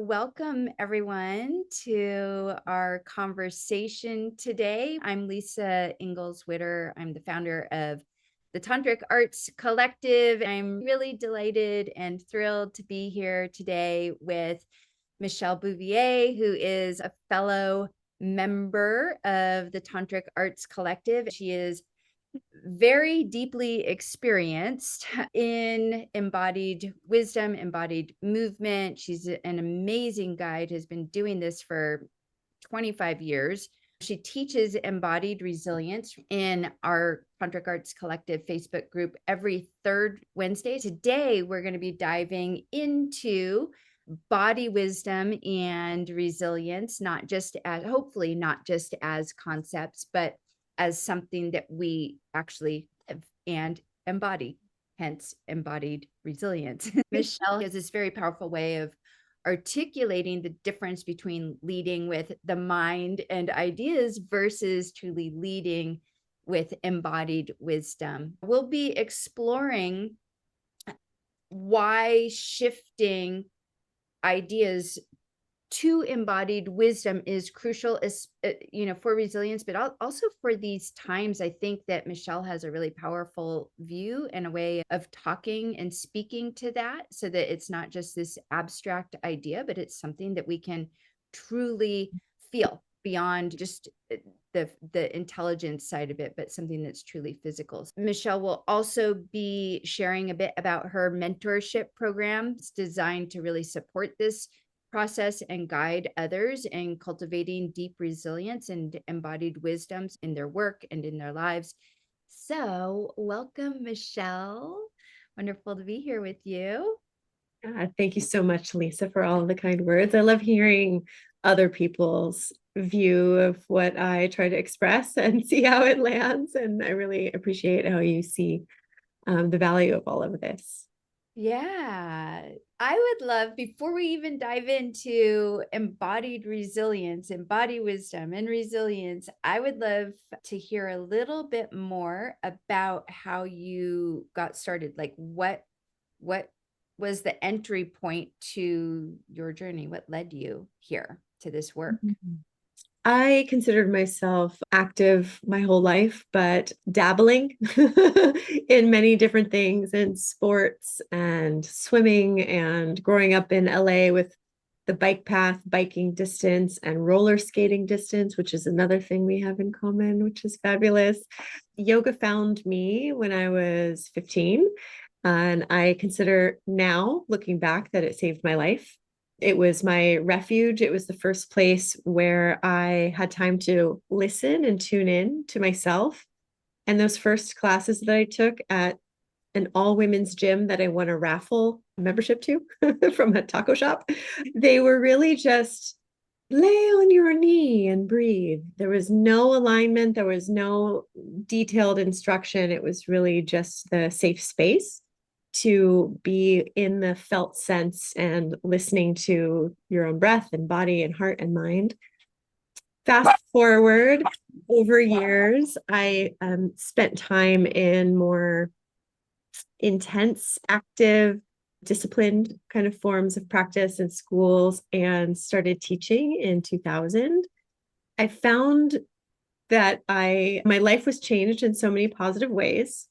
Welcome, everyone, to our conversation today. I'm Lisa Witter. I'm the founder of the Tantric Arts Collective. I'm really delighted and thrilled to be here today with Michelle Bouvier, who is a fellow member of the Tantric Arts Collective. She is very deeply experienced in embodied wisdom, embodied movement. She's an amazing guide, has been doing this for 25 years. She teaches embodied resilience in our Tantric Arts Collective Facebook group every third Wednesday. Today, we're going to be diving into body wisdom and resilience, not just as, hopefully, not just as concepts, but as something that we actually live and embody, hence embodied resilience. Michelle has this very powerful way of articulating the difference between leading with the mind and ideas versus truly leading with embodied wisdom. We'll be exploring why shifting ideas to embodied wisdom is crucial, for resilience, but also for these times. I think that Michelle has a really powerful view and a way of talking and speaking to that, so that it's not just this abstract idea, but it's something that we can truly feel beyond just the intelligence side of it, but something that's truly physical. Michelle will also be sharing a bit about her mentorship programs designed to really support this process and guide others in cultivating deep resilience and embodied wisdoms in their work and in their lives. So welcome, Michelle. Wonderful to be here with you. Thank you so much, Lisa, for all of the kind words. I love hearing other people's view of what I try to express and see how it lands. And I really appreciate how you see the value of all of this. Yeah, I would love, before we even dive into embodied resilience, embodied wisdom and resilience, I would love to hear a little bit more about how you got started. Like what was the entry point to your journey? What led you here to this work? I considered myself active my whole life, but dabbling in many different things in sports and swimming and growing up in LA with the bike path, biking distance, and roller skating distance, which is another thing we have in common, which is fabulous. Yoga found me when I was 15, and I consider now, looking back, that it saved my life. It was my refuge. It was the first place where I had time to listen and tune in to myself. And those first classes that I took at an all women's gym that I won a raffle membership to from a taco shop, they were really just lay on your knee and breathe. There was no alignment, there was no detailed instruction. It was really just the safe space to be in the felt sense and listening to your own breath and body and heart and mind. Fast forward over years, I spent time in more intense, active, disciplined kind of forms of practice in schools and started teaching in 2000. I found that my life was changed in so many positive ways.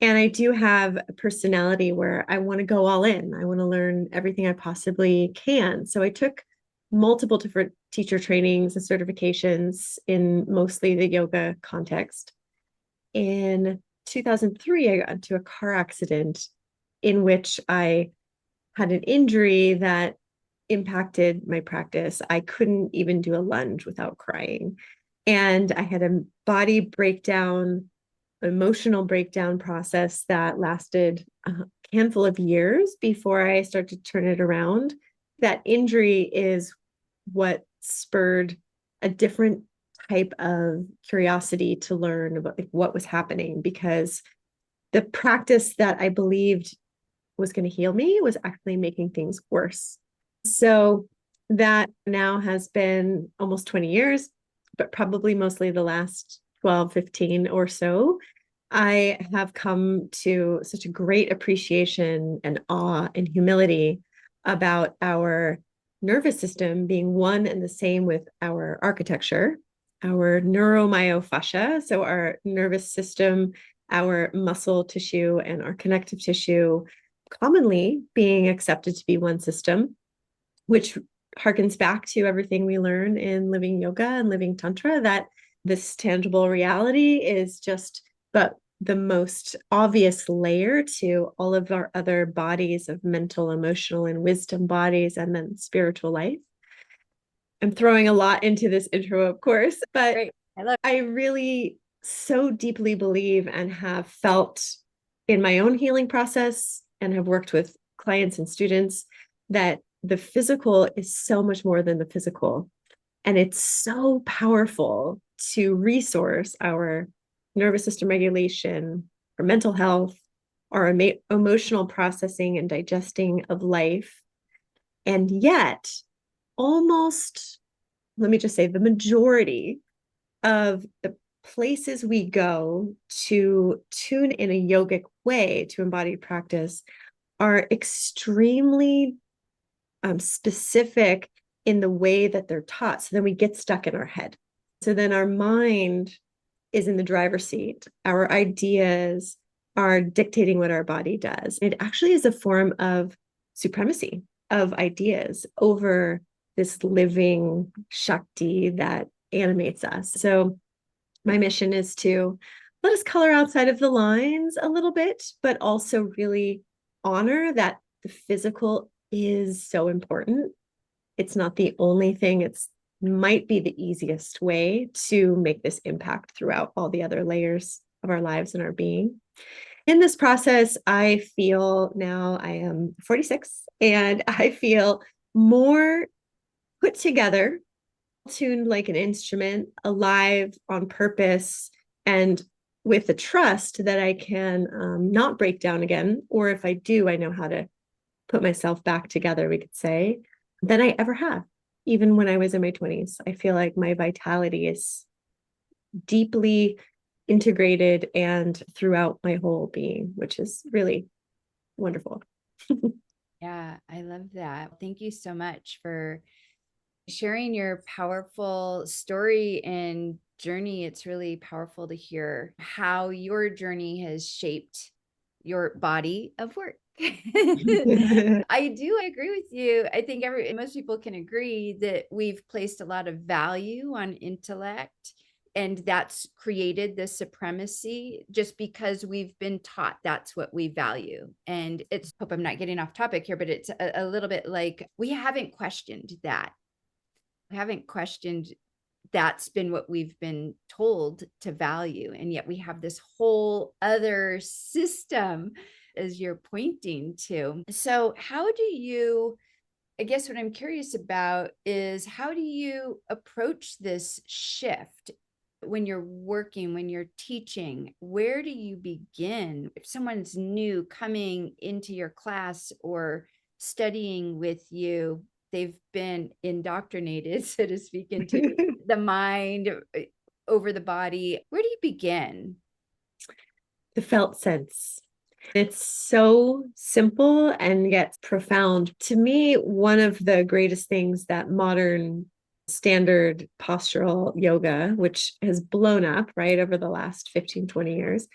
And I do have a personality where I want to go all in. I want to learn everything I possibly can. So I took multiple different teacher trainings and certifications in mostly the yoga context. In 2003, I got into a car accident in which I had an injury that impacted my practice. I couldn't even do a lunge without crying. And I had a body breakdown, emotional breakdown process that lasted a handful of years before I started to turn it around. That injury is what spurred a different type of curiosity to learn about what was happening, because the practice that I believed was going to heal me was actually making things worse. So that now has been almost 20 years, but probably mostly the last 12, 15 or so. I have come to such a great appreciation and awe and humility about our nervous system being one and the same with our architecture, our neuromyofascia, so our nervous system, our muscle tissue, and our connective tissue commonly being accepted to be one system, which harkens back to everything we learn in living yoga and living tantra, that this tangible reality is just but the most obvious layer to all of our other bodies of mental, emotional, and wisdom bodies, and then spiritual life. I'm throwing a lot into this intro, of course, but Great. I love I really so deeply believe and have felt in my own healing process and have worked with clients and students that the physical is so much more than the physical. And it's so powerful to resource our nervous system regulation, our mental health, our emotional processing and digesting of life. And yet, almost, let me just say, the majority of the places we go to tune in a yogic way to embodied practice are extremely specific in the way that they're taught. So then we get stuck in our head. So then our mind is in the driver's seat. Our ideas are dictating what our body does. It actually is a form of supremacy of ideas over this living Shakti that animates us. So my mission is to let us color outside of the lines a little bit, but also really honor that the physical is so important. It's not the only thing. It's might be the easiest way to make this impact throughout all the other layers of our lives and our being. In this process, I feel now I am 46 and I feel more put together, tuned like an instrument, alive on purpose, and with the trust that I can not break down again. Or if I do, I know how to put myself back together, we could say, than I ever have. Even when I was in my 20s, I feel like my vitality is deeply integrated and throughout my whole being, which is really wonderful. Yeah, I love that. Thank you so much for sharing your powerful story and journey. It's really powerful to hear how your journey has shaped your body of work. I do agree with you. I think most people can agree that we've placed a lot of value on intellect, and that's created this supremacy just because we've been taught that's what we value. And it's, hope I'm not getting off topic here, but it's a little bit like we haven't questioned that. We haven't questioned that's been what we've been told to value. And yet we have this whole other system, as you're pointing to. So, how do you, I guess what I'm curious about is how do you approach this shift when you're working, when you're teaching? Where do you begin? If someone's new coming into your class or studying with you, they've been indoctrinated, so to speak, into the mind over the body. Where do you begin? The felt sense. It's so simple and yet profound. To me, one of the greatest things that modern standard postural yoga, which has blown up right over the last 15, 20 years,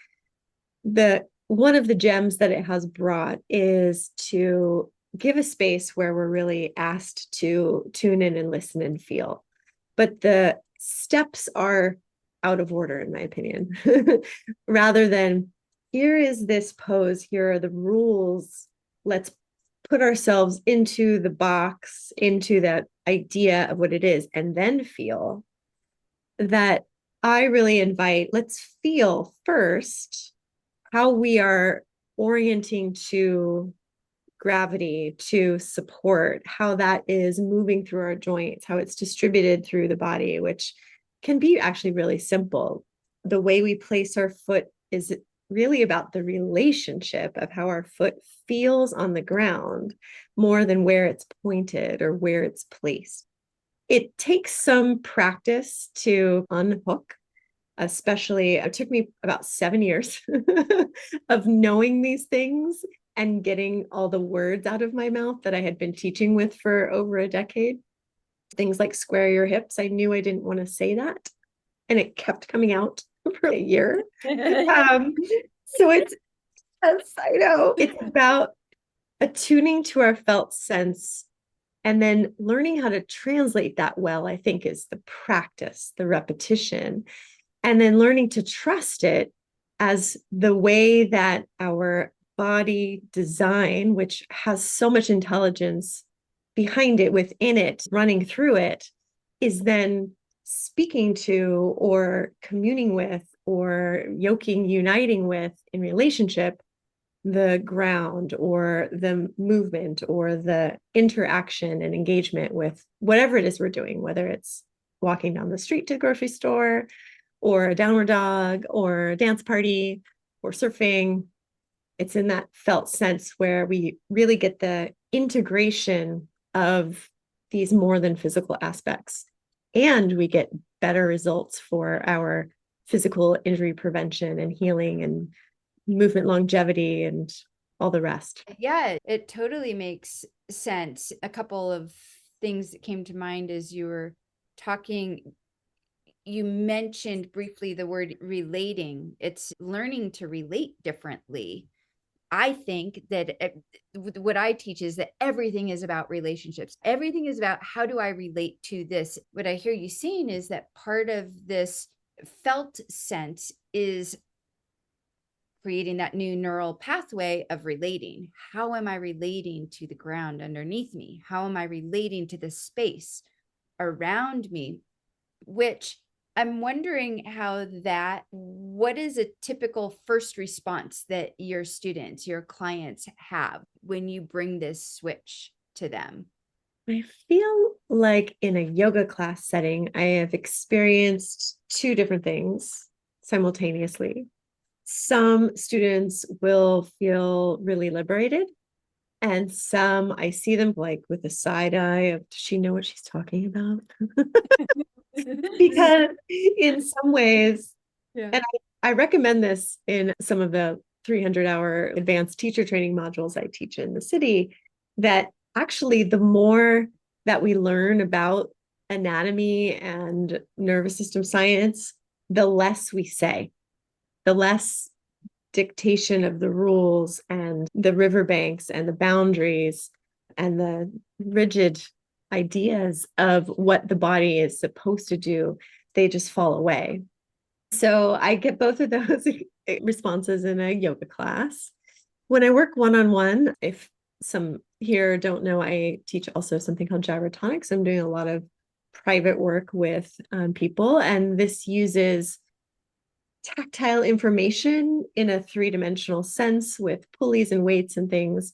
the one of the gems that it has brought is to give a space where we're really asked to tune in and listen and feel. But the steps are out of order, in my opinion, rather than here is this pose, here are the rules. Let's put ourselves into the box, into that idea of what it is, and then feel that. I really invite, let's feel first how we are orienting to gravity, to support, how that is moving through our joints, how it's distributed through the body, which can be actually really simple. The way we place our foot is really about the relationship of how our foot feels on the ground more than where it's pointed or where it's placed. It takes some practice to unhook, especially it took me about 7 years of knowing these things and getting all the words out of my mouth that I had been teaching with for over a decade. Things like square your hips. I knew I didn't want to say that, and it kept coming out for a year. Um, so it's, yes, I know, it's about attuning to our felt sense and then learning how to translate that well, I think, is the practice, the repetition, and then learning to trust it as the way that our body design, which has so much intelligence behind it, within it, running through it, is then speaking to or communing with or yoking, uniting with in relationship the ground or the movement or the interaction and engagement with whatever it is we're doing, whether it's walking down the street to the grocery store or a downward dog or a dance party or surfing. It's in that felt sense where we really get the integration of these more than physical aspects, and we get better results for our physical injury prevention and healing and movement longevity and all the rest. Yeah, it totally makes sense. A couple of things that came to mind as you were talking. You mentioned briefly the word relating. It's learning to relate differently. I think that what I teach is that everything is about relationships. Everything is about how do I relate to this? What I hear you saying is that part of this felt sense is creating that new neural pathway of relating. How am I relating to the ground underneath me? How am I relating to the space around me? Which I'm wondering what is a typical first response that your students, your clients have when you bring this switch to them? I feel like in a yoga class setting, I have experienced two different things simultaneously. Some students will feel really liberated, and some I see them like with a side eye of, does she know what she's talking about? Because in some ways, Yeah. and I recommend this in some of the 300-hour advanced teacher training modules I teach in the city, that actually the more that we learn about anatomy and nervous system science, the less we say, the less dictation of the rules and the riverbanks and the boundaries and the rigid ideas of what the body is supposed to do, they just fall away. So I get both of those responses in a yoga class. When I work one-on-one, if some here don't know, I teach also something called gyrotonics. I'm doing a lot of private work with people, and this uses tactile information in a three-dimensional sense with pulleys and weights and things.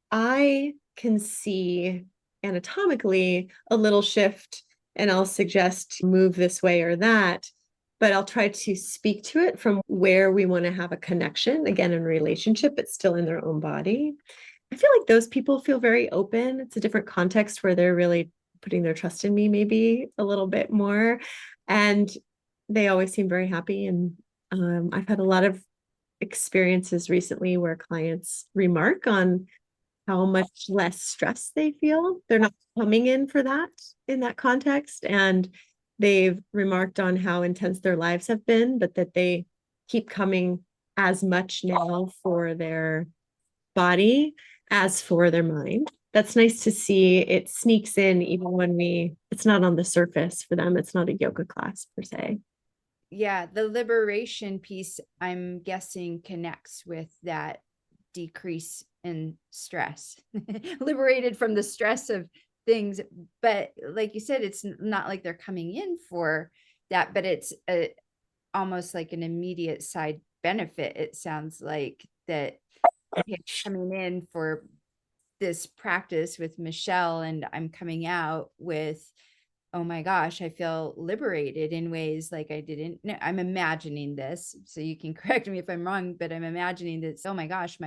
I can see anatomically a little shift, and I'll suggest move this way or that, but I'll try to speak to it from where we want to have a connection, again, in relationship, but still in their own body. I feel like those people feel very open. It's a different context where they're really putting their trust in me, maybe a little bit more. And they always seem very happy. And I've had a lot of experiences recently where clients remark on how much less stress they feel. They're not coming in for that in that context. And they've remarked on how intense their lives have been, but that they keep coming as much now for their body as for their mind. That's nice to see. It sneaks in even when it's not on the surface for them. It's not a yoga class per se. Yeah, the liberation piece, I'm guessing, connects with that decrease in stress, liberated from the stress of things. But like you said, it's not like they're coming in for that, but it's almost like an immediate side benefit. It sounds like that coming in for this practice with Michelle, and I'm coming out with, oh my gosh, I feel liberated in ways like I didn't know. I'm imagining this, so you can correct me if I'm wrong, but I'm imagining that, oh my gosh,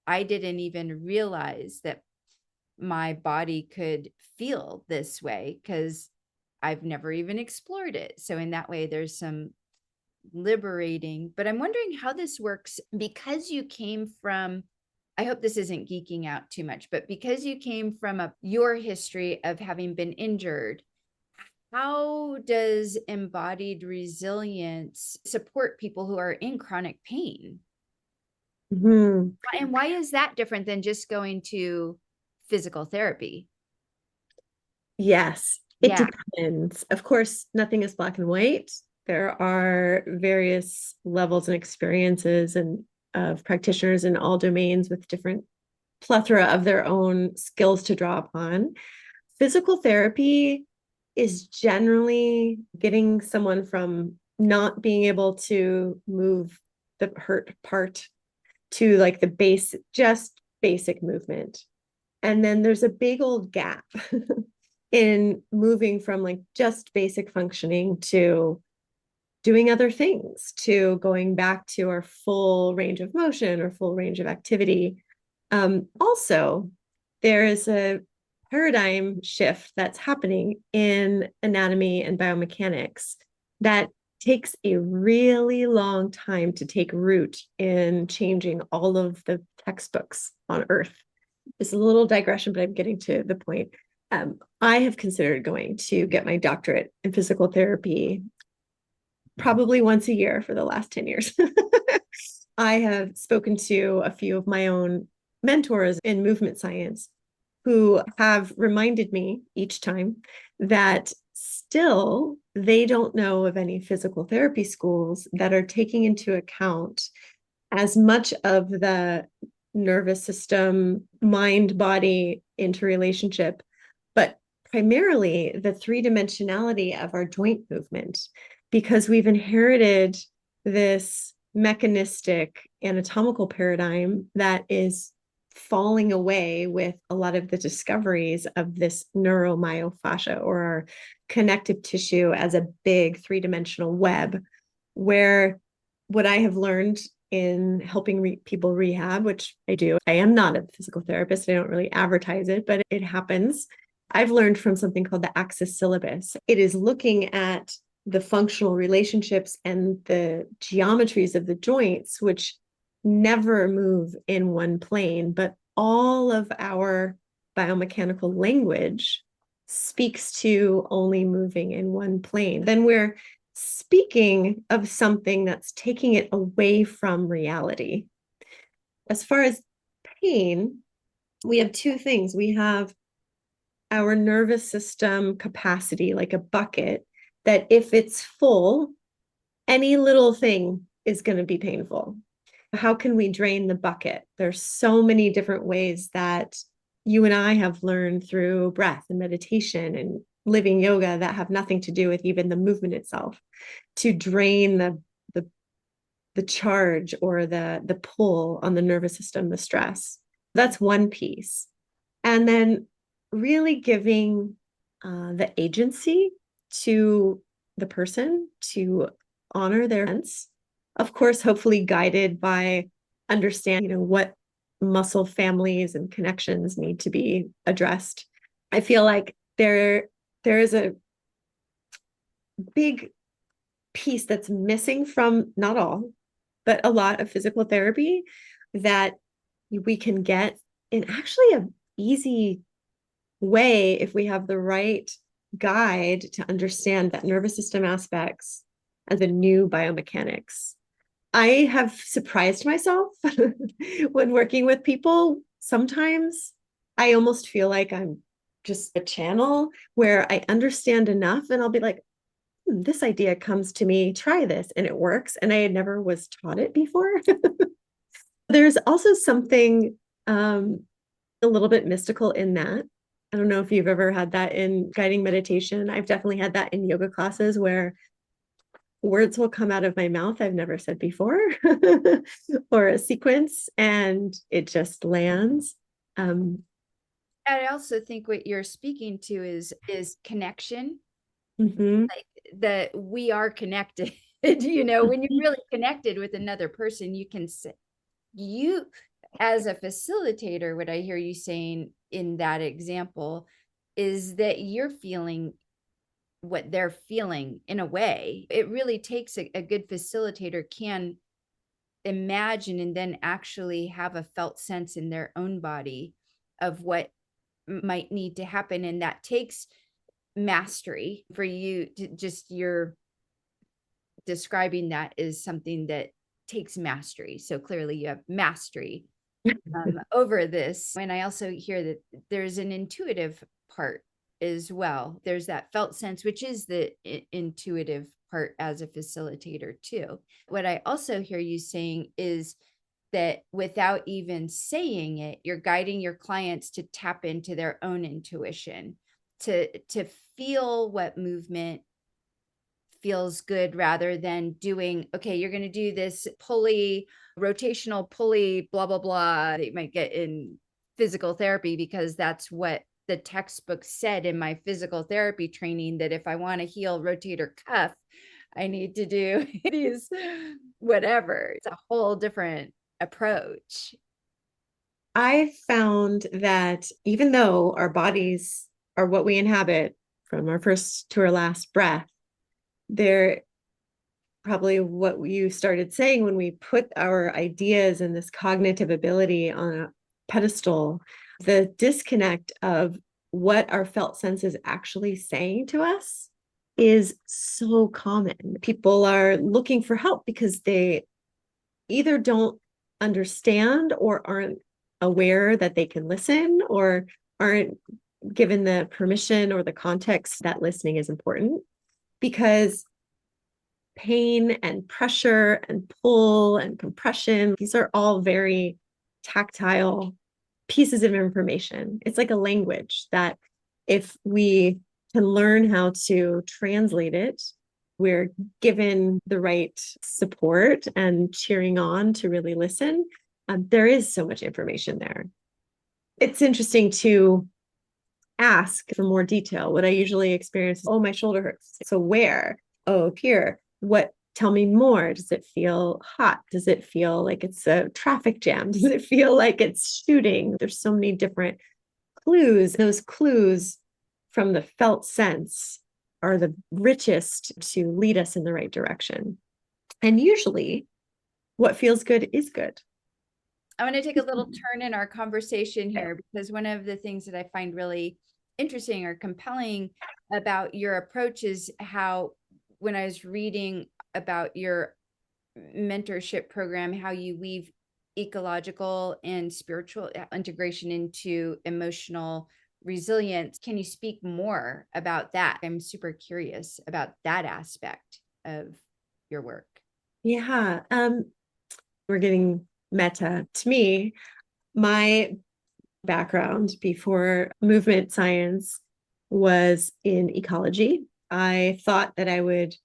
I didn't even realize that my body could feel this way because I've never even explored it. So in that way, there's some liberating, but I'm wondering how this works because you came from I hope this isn't geeking out too much, but because you came from your history of having been injured, how does embodied resilience support people who are in chronic pain? Mhm. And why is that different than just going to physical therapy? Yes, it Yeah. depends. Of course, nothing is black and white. There are various levels and experiences and of practitioners in all domains with different plethora of their own skills to draw upon. Physical therapy is generally getting someone from not being able to move the hurt part to like the base, just basic movement. And then there's a big old gap in moving from like just basic functioning to doing other things, to going back to our full range of motion or full range of activity. Also, there is a paradigm shift that's happening in anatomy and biomechanics that takes a really long time to take root in changing all of the textbooks on Earth. It's a little digression, but I'm getting to the point. I have considered going to get my doctorate in physical therapy probably once a year for the last 10 years. I have spoken to a few of my own mentors in movement science who have reminded me each time that still they don't know of any physical therapy schools that are taking into account as much of the nervous system, mind body interrelationship, but primarily the three dimensionality of our joint movement, because we've inherited this mechanistic anatomical paradigm that is falling away with a lot of the discoveries of this neuromyofascia or our connective tissue as a big three-dimensional web, where what I have learned in helping people rehab, which I do, I am not a physical therapist. I don't really advertise it, but it happens. I've learned from something called the Axis syllabus. It is looking at the functional relationships and the geometries of the joints, which never move in one plane, but all of our biomechanical language speaks to only moving in one plane. Then we're speaking of something that's taking it away from reality. As far as pain, we have two things. We have our nervous system capacity, like a bucket, that if it's full, any little thing is going to be painful. How can we drain the bucket? There's so many different ways that you and I have learned through breath and meditation and living yoga that have nothing to do with even the movement itself to drain the, the charge or the pull on the nervous system, the stress. That's one piece. And then really giving the agency to the person to honor their sense. Of course, hopefully guided by understanding, what muscle families and connections need to be addressed. I feel like there is a big piece that's missing from not all, but a lot of physical therapy that we can get in actually a easy way if we have the right guide to understand that nervous system aspects and the new biomechanics. I have surprised myself when working with people. Sometimes I almost feel like I'm just a channel where I understand enough and I'll be like, this idea comes to me, try this, and it works. And I had never was taught it before. There's also something a little bit mystical in that. I don't know if you've ever had that in guiding meditation. I've definitely had that in yoga classes where words will come out of my mouth I've never said before, or a sequence, and it just lands. I also think what you're speaking to is connection, Mhm. like that we are connected. When you're really connected with another person, you can say, you as a facilitator, what I hear you saying in that example is that you're feeling what they're feeling in a way. It really takes a good facilitator can imagine and then actually have a felt sense in their own body of what might need to happen. And that takes mastery for you to just, you're describing that is something that takes mastery. So clearly you have mastery over this. And I also hear that there's an intuitive part as well. There's that felt sense, which is the intuitive part as a facilitator too. What I also hear you saying is that without even saying it, you're guiding your clients to tap into their own intuition, to feel what movement feels good, rather than doing, okay, you're going to do this pulley, rotational pulley, blah, blah, blah. They might get in physical therapy because that's what the textbook said in my physical therapy training, that if I want to heal rotator cuff, I need to do these, whatever. It's a whole different approach. I found that even though our bodies are what we inhabit from our first to our last breath, they're probably what you started saying when we put our ideas and this cognitive ability on a pedestal, the disconnect of what our felt sense is actually saying to us is so common. People are looking for help because they either don't understand or aren't aware that they can listen, or aren't given the permission or the context that listening is important, because pain and pressure and pull and compression, these are all very tactile pieces of information. It's like a language that if we can learn how to translate it, we're given the right support and cheering on to really listen. There is so much information there. It's interesting to ask for more detail. What I usually experience is, oh, my shoulder hurts. So where? Oh, here. What? Tell me more. Does it feel hot? Does it feel like it's a traffic jam? Does it feel like it's shooting? There's so many different clues. Those clues from the felt sense are the richest to lead us in the right direction. And usually what feels good is good. I want to take a little turn in our conversation here, because one of the things that I find really interesting or compelling about your approach is how, when I was reading about your mentorship program, how you weave ecological and spiritual integration into emotional resilience. Can you speak more about that? I'm super curious about that aspect of your work. Yeah. We're getting meta. To me, my background before movement science was in ecology. I thought that I would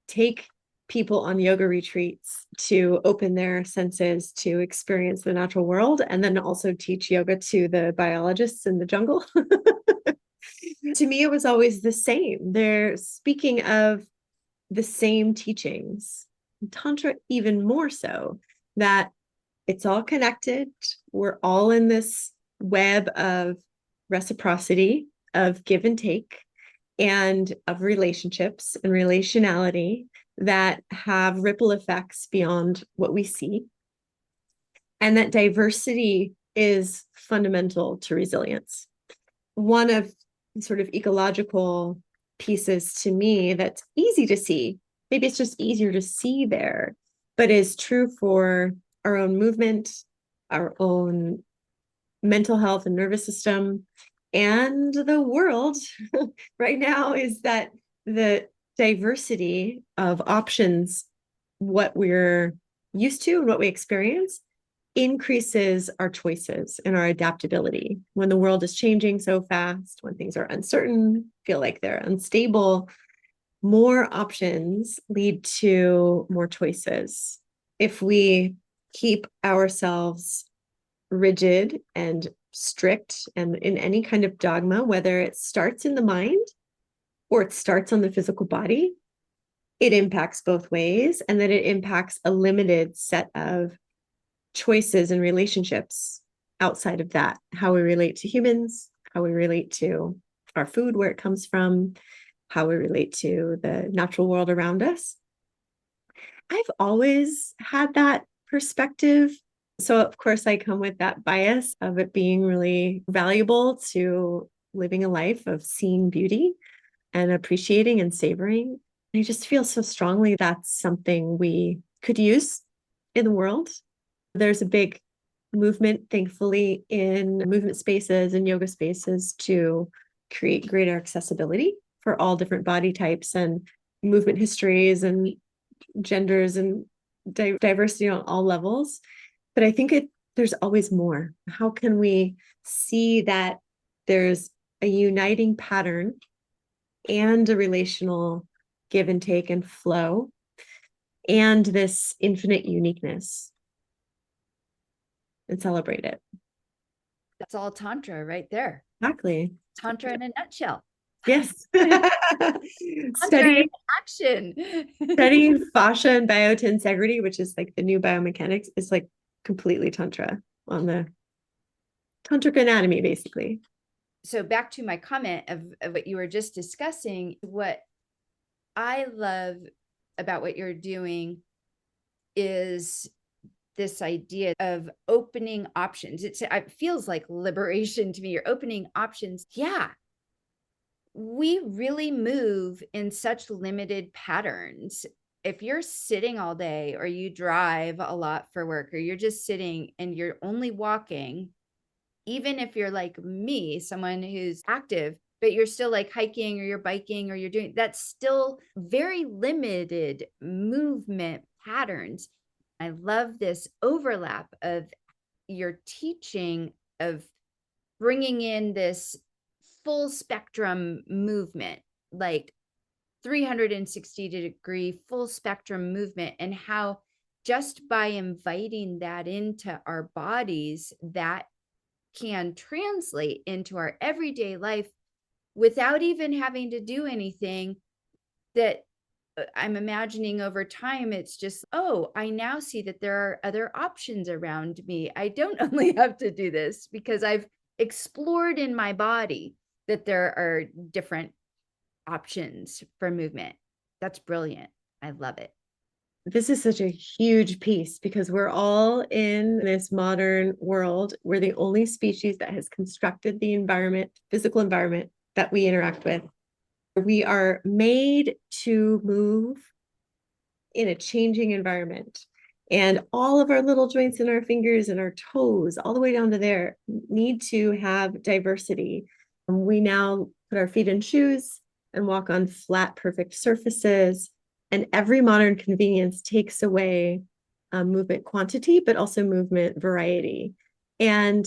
take people on yoga retreats to open their senses to experience the natural world, and then also teach yoga to the biologists in the jungle. To me, it was always the same. They're speaking of the same teachings. Tantra, even more so, that it's all connected. We're all in this web of reciprocity, of give and take, and of relationships and relationality that have ripple effects beyond what we see. And that diversity is fundamental to resilience. One of sort of ecological pieces to me that's easy to see, maybe it's just easier to see there, but is true for our own movement, our own mental health and nervous system, and the world right now, is that the diversity of options, what we're used to and what we experience, increases our choices and our adaptability. When the world is changing so fast, when things are uncertain, feel like they're unstable, more options lead to more choices. If we keep ourselves rigid and strict and in any kind of dogma, whether it starts in the mind or it starts on the physical body, it impacts both ways, and then it impacts a limited set of choices and relationships outside of that. How we relate to humans, how we relate to our food, where it comes from, how we relate to the natural world around us. I've always had that perspective. So, of course, I come with that bias of it being really valuable to living a life of seeing beauty and appreciating and savoring. I just feel so strongly that's something we could use in the world. There's a big movement, thankfully, in movement spaces and yoga spaces to create greater accessibility for all different body types and movement histories and genders and diversity on all levels. But I think there's always more. How can we see that there's a uniting pattern and a relational give and take and flow and this infinite uniqueness and celebrate it? That's all Tantra right there. Exactly. Tantra in a nutshell. Yes. Tantra studying in action. studying fascia and biotensegrity, which is like the new biomechanics, is like completely tantra on the tantric anatomy, basically. So back to my comment of what you were just discussing, what I love about what you're doing is this idea of opening options. It feels like liberation to me. You're opening options. Yeah. We really move in such limited patterns. If you're sitting all day or you drive a lot for work or you're just sitting and you're only walking, even if you're like me, someone who's active, but you're still like hiking or you're biking or you're doing, that's still very limited movement patterns. I love this overlap of your teaching of bringing in this full spectrum movement, like 360-degree full spectrum movement, and how just by inviting that into our bodies, that can translate into our everyday life without even having to do anything. That I'm imagining over time, it's just, oh, I now see that there are other options around me. I don't only have to do this because I've explored in my body that there are different options for movement. That's brilliant. I love it. This is such a huge piece because we're all in this modern world. We're the only species that has constructed the environment, physical environment that we interact with. We are made to move in a changing environment. And all of our little joints in our fingers and our toes, all the way down to there, need to have diversity. We now put our feet in shoes and walk on flat, perfect surfaces. And every modern convenience takes away movement quantity, but also movement variety. And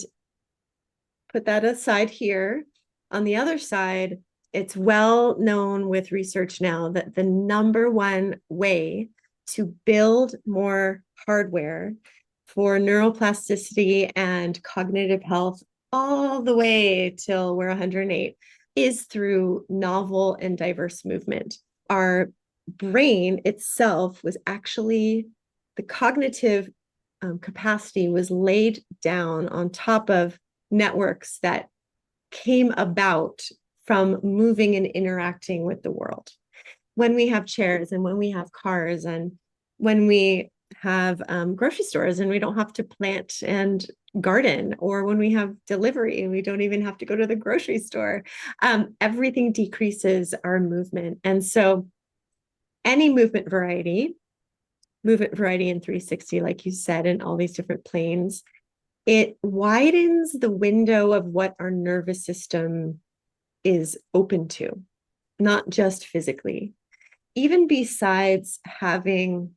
put that aside here. On the other side, it's well known with research now that the number one way to build more hardware for neuroplasticity and cognitive health all the way till we're 108 is through novel and diverse movement. Our brain itself was actually, the cognitive capacity was laid down on top of networks that came about from moving and interacting with the world. When we have chairs and when we have cars and when we have grocery stores and we don't have to plant and garden, or when we have delivery and we don't even have to go to the grocery store, everything decreases our movement. And so any movement variety in 360, like you said, in all these different planes, it widens the window of what our nervous system is open to, not just physically. Even besides having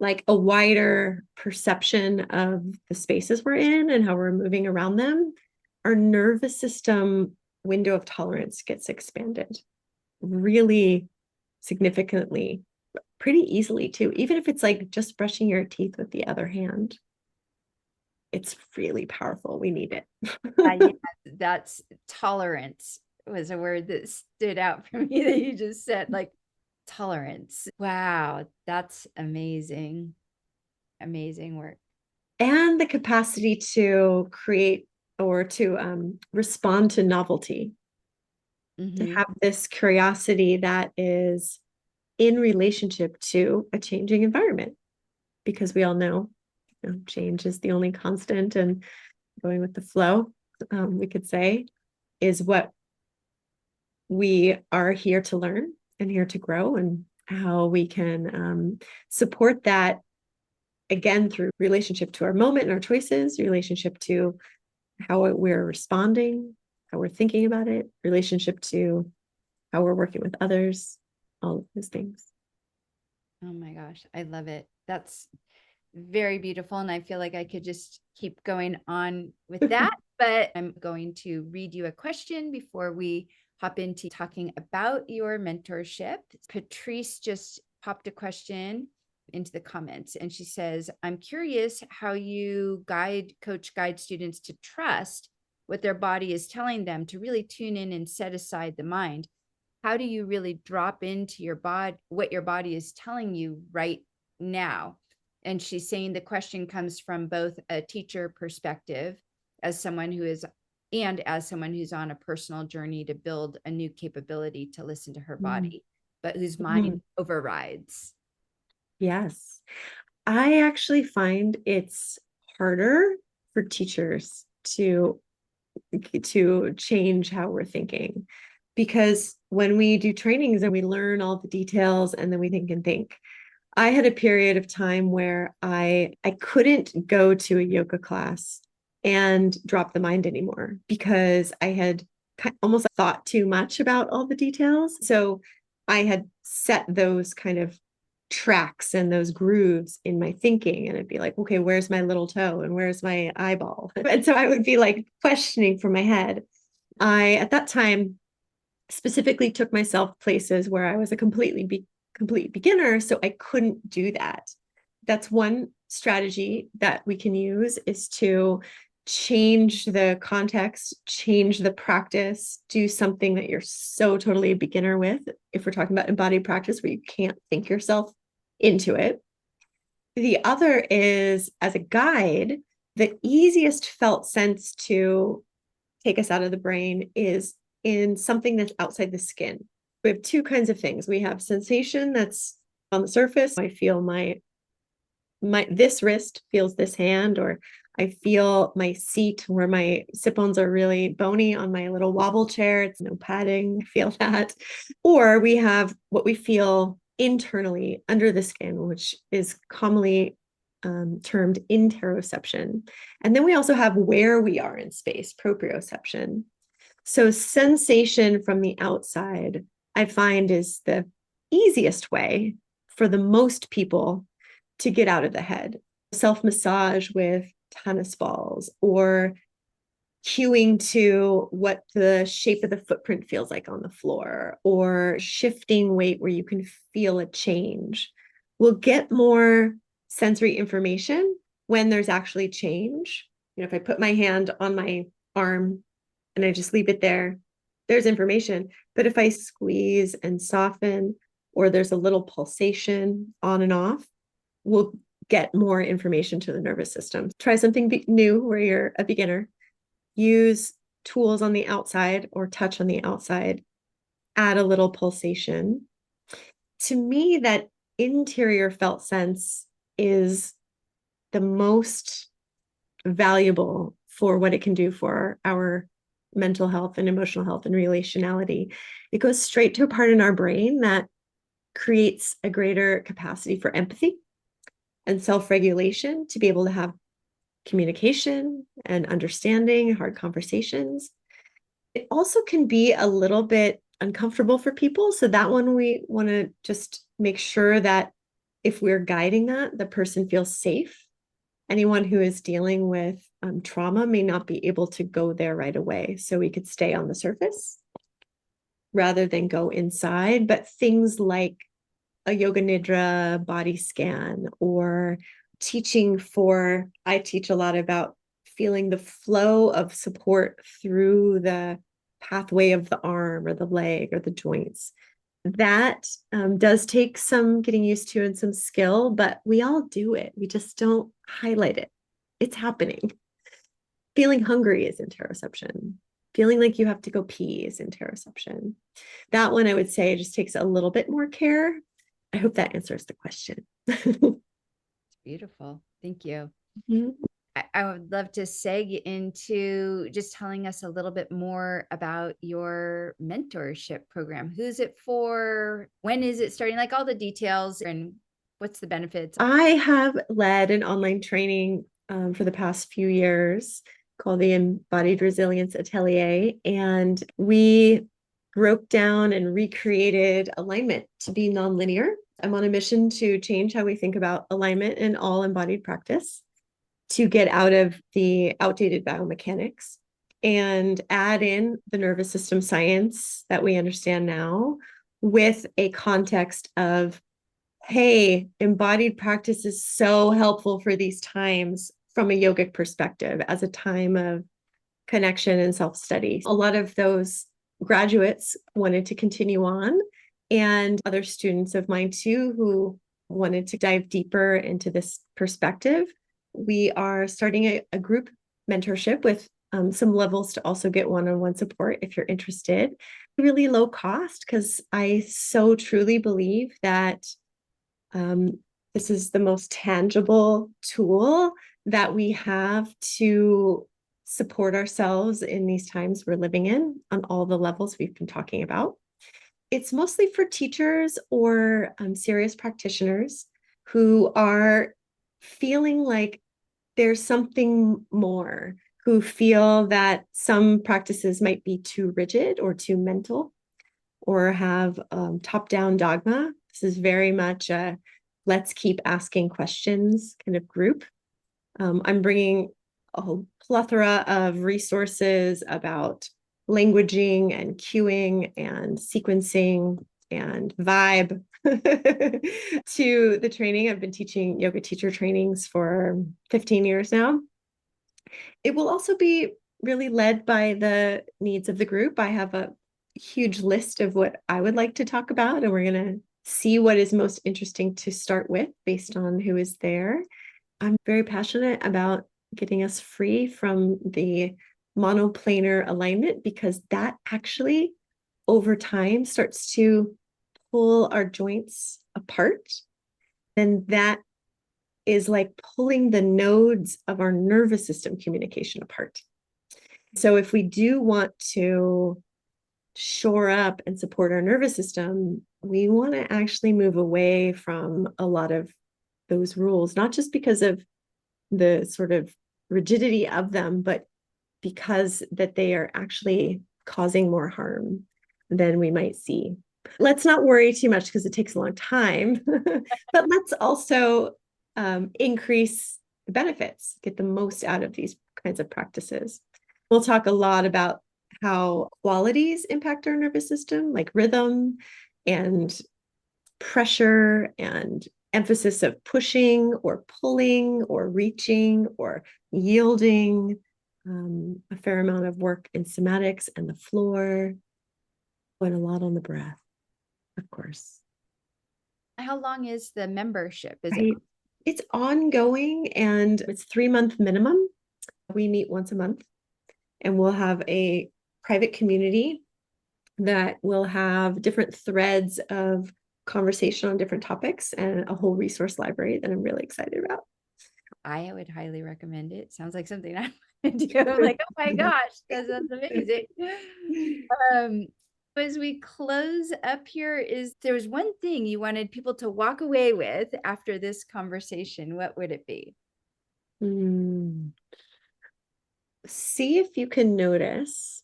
like a wider perception of the spaces we're in and how we're moving around them, our nervous system window of tolerance gets expanded really significantly, pretty easily too, even if it's like just brushing your teeth with the other hand. It's really powerful. We need it. Yeah, that's tolerance was a word that stood out for me that you just said, like tolerance. Wow, that's amazing. Amazing work. And the capacity to create or to respond to novelty, to have this curiosity that is in relationship to a changing environment, because we all know change is the only constant, and going with the flow, we could say, is what we are here to learn and here to grow, and how we can support that again through relationship to our moment and our choices, relationship to how we're responding, how we're thinking about it, relationship to how we're working with others, all of those things. Oh my gosh, I love it. That's very beautiful. And I feel like I could just keep going on with that, but I'm going to read you a question before we hop into talking about your mentorship. Patrice just popped a question into the comments and she says, I'm curious how you guide students to trust what their body is telling them, to really tune in and set aside the mind. How do you really drop into your body, what your body is telling you right now? And she's saying the question comes from both a teacher perspective as someone who is, and as someone who's on a personal journey to build a new capability to listen to her body, but whose mind overrides. Yes. I actually find it's harder for teachers to change how we're thinking, because when we do trainings and we learn all the details and then we think and think. I had a period of time where I couldn't go to a yoga class and drop the mind anymore, because I had almost thought too much about all the details. So I had set those kind of tracks and those grooves in my thinking, and it'd be like, okay, where's my little toe and where's my eyeball? And so I would be like questioning from my head. I at that time specifically took myself places where I was a complete beginner, so I couldn't do that. That's one strategy that we can use, is to change the context, change the practice, do something that you're so totally a beginner with. If we're talking about embodied practice where you can't think yourself into it. The other is, as a guide, the easiest felt sense to take us out of the brain is in something that's outside the skin. We have two kinds of things. We have sensation that's on the surface. I feel my this wrist feels this hand, or I feel my seat where my sit bones are really bony on my little wobble chair. It's no padding. I feel that. Or we have what we feel internally under the skin, which is commonly termed interoception. And then we also have where we are in space, proprioception. So sensation from the outside, I find, is the easiest way for the most people to get out of the head. Self-massage with tennis balls, or cueing to what the shape of the footprint feels like on the floor, or shifting weight where you can feel a change. We'll get more sensory information when there's actually change. If I put my hand on my arm and I just leave it there, there's information. But if I squeeze and soften, or there's a little pulsation on and off, we'll get more information to the nervous system. Try something new where you're a beginner. Use tools on the outside or touch on the outside. Add a little pulsation. To me, that interior felt sense is the most valuable for what it can do for our mental health and emotional health and relationality. It goes straight to a part in our brain that creates a greater capacity for empathy and self-regulation, to be able to have communication and understanding, hard conversations. It also can be a little bit uncomfortable for people. So that one, we want to just make sure that if we're guiding that, the person feels safe. Anyone who is dealing with trauma may not be able to go there right away. So we could stay on the surface rather than go inside. But things like a yoga nidra body scan, or I teach a lot about feeling the flow of support through the pathway of the arm or the leg or the joints. That does take some getting used to and some skill, but we all do it. We just don't highlight it. It's happening. Feeling hungry is interoception. Feeling like you have to go pee is interoception. That one, I would say, just takes a little bit more care. I hope that answers the question. Beautiful. Thank you. Mhm. I would love to seg into just telling us a little bit more about your mentorship program. Who's it for? When is it starting? Like all the details and what's the benefits? I have led an online training for the past few years called the Embodied Resilience Atelier. And we broke down and recreated alignment to be nonlinear. I'm on a mission to change how we think about alignment in all embodied practice, to get out of the outdated biomechanics and add in the nervous system science that we understand now with a context of, hey, embodied practice is so helpful for these times from a yogic perspective as a time of connection and self-study. A lot of those graduates wanted to continue on, and other students of mine too who wanted to dive deeper into this perspective. We are starting a group mentorship with some levels to also get one-on-one support if you're interested. Really low cost, because I so truly believe that this is the most tangible tool that we have to support ourselves in these times we're living in on all the levels we've been talking about. It's mostly for teachers or serious practitioners who are feeling like there's something more, who feel that some practices might be too rigid or too mental or have top-down dogma. This is very much a let's keep asking questions kind of group. I'm bringing a whole plethora of resources about languaging and cueing and sequencing and vibe to the training. I've been teaching yoga teacher trainings for 15 years now. It will also be really led by the needs of the group. I have a huge list of what I would like to talk about, and we're going to see what is most interesting to start with based on who is there. I'm very passionate about getting us free from the monoplanar alignment, because that actually over time starts to pull our joints apart. And that is like pulling the nodes of our nervous system communication apart. So if we do want to shore up and support our nervous system, we want to actually move away from a lot of those rules, not just because of the sort of rigidity of them, but because that they are actually causing more harm than we might see. Let's not worry too much because it takes a long time, but let's also increase the benefits, get the most out of these kinds of practices. We'll talk a lot about how qualities impact our nervous system, like rhythm and pressure and emphasis of pushing or pulling or reaching or yielding, a fair amount of work in somatics and the floor, but a lot on the breath, of course. How long is the membership? Is it Right. It's ongoing and it's 3-month minimum. We meet once a month, and we'll have a private community that will have different threads of conversation on different topics and a whole resource library that I'm really excited about. I would highly recommend it. Sounds like something I would do. I'm like, oh my gosh, that's amazing. Um, as we close up here, is there was one thing you wanted people to walk away with after this conversation, what would it be? Mm. See if you can notice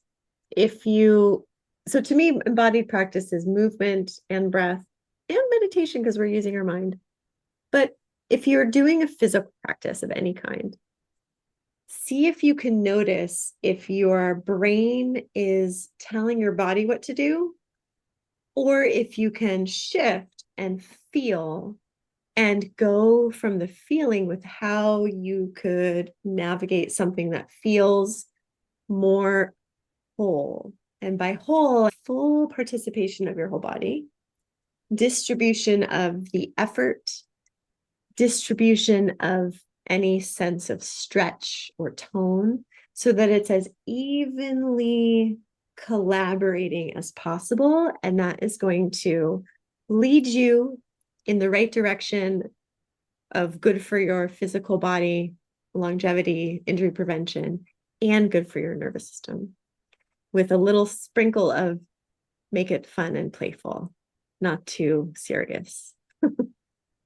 if you, so to me, embodied practice is movement and breath and meditation because we're using our mind. But if you're doing a physical practice of any kind, see if you can notice if your brain is telling your body what to do, or if you can shift and feel and go from the feeling with how you could navigate something that feels more whole. And by whole, full participation of your whole body, distribution of the effort, distribution of any sense of stretch or tone, so that it's as evenly collaborating as possible. And that is going to lead you in the right direction of good for your physical body longevity, injury prevention, and good for your nervous system with a little sprinkle of make it fun and playful, not too serious.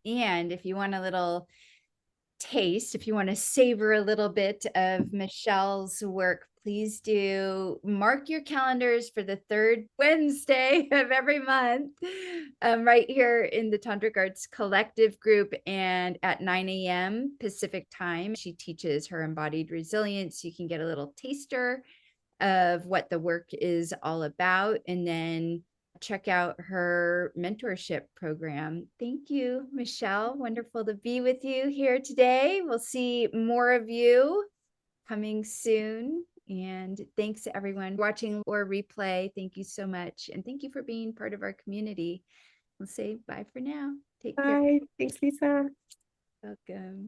And if you want a little taste, if you want to savor a little bit of Michelle's work, please do mark your calendars for the third Wednesday of every month, right here in the Tantric Arts Collective group, and at 9 a.m. Pacific time. She teaches her embodied resilience. You can get a little taster of what the work is all about, and then check out her mentorship program. Thank you, Michelle. Wonderful to be with you here today. We'll see more of you coming soon. And thanks to everyone watching or replay. Thank you so much. And thank you for being part of our community. We'll say bye for now. Take care. Bye. Thanks, Lisa. Welcome.